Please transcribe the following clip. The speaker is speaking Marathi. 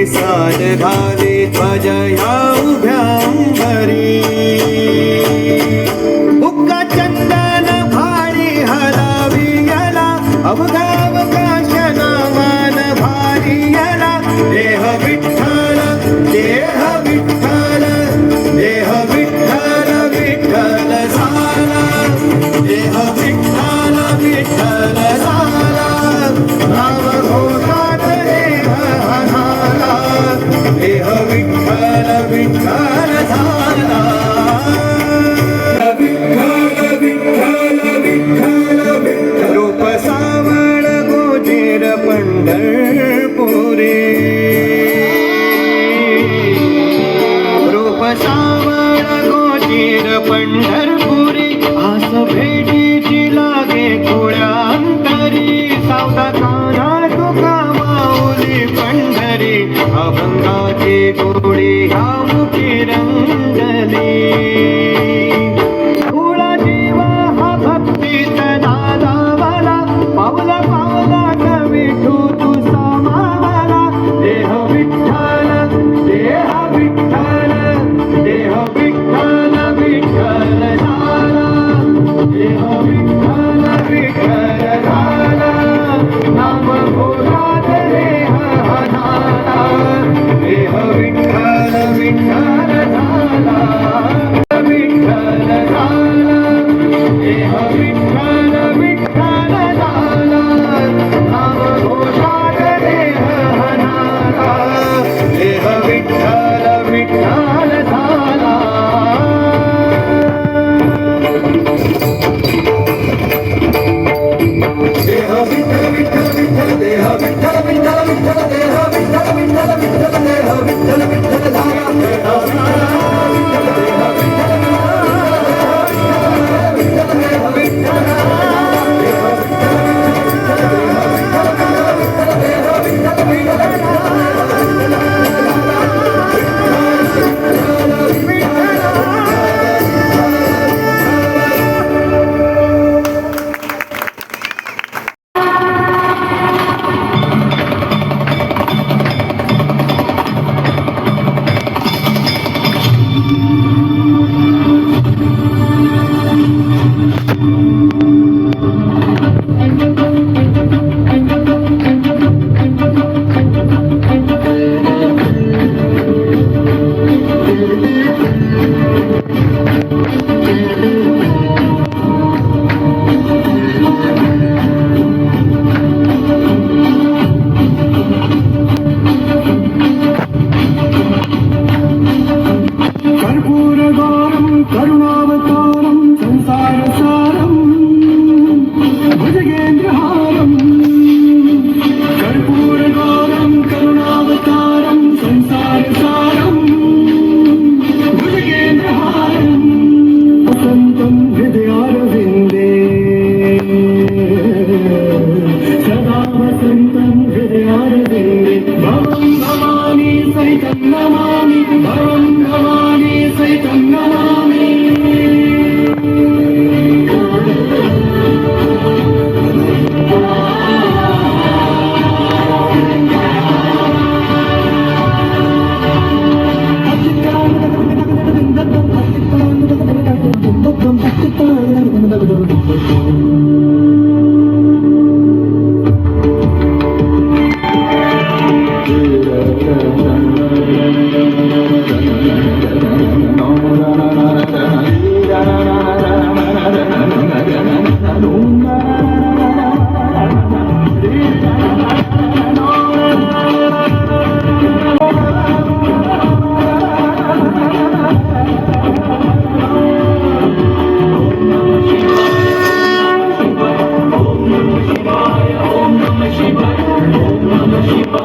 साद घाले ध्वजया उभ्यांबरी बुक्का चंदन भारी हलावियला अवघावकाश नामान भारियला देह विठ्ठल देह विठ्ठल देह विठ्ठल विठ्ठल झाला देह विठ्ठल विठ्ठल झाला नाम घोषात देह हनाला देह विठ्ठल विठ्ठल झाला विठ्ठल विठ्ठल विठ्ठल विठ्ठल रूप सावळ गोचर पंढरपुरे रूप सावळ गोचर पंढरपुरे आस भेटीची लागे कुळ्यांतरी सावता काना तुका माऊली पंढरी अभंगाची गोडी ह्या मुखी रंगली कुळा जीवा हा भक्तीचा नादावाला पावला पावला विठू तू समावाला देह विठ्ठल देह विठ्ठल देह विठ्ठल विठ्ठल झाला देह विठ्ठल विठ्ठल झाला नाम घोषात देह हनाला देह विठ्ठल विठ्ठल झाला विठ्ठल झाला देह विठ्ठल विठ्ठल झाला नाम घोषात देह हनाला देह विठ्ठल विठ्ठल झाला देह विठ्ठल विठ्ठल विठ्ठल देह विठ्ठल विठ्ठल विठ्ठल देह विठ्ठल विठ्ठल विठ्ठल देह विठ्ठल विठ्ठल झाला देह Shiva.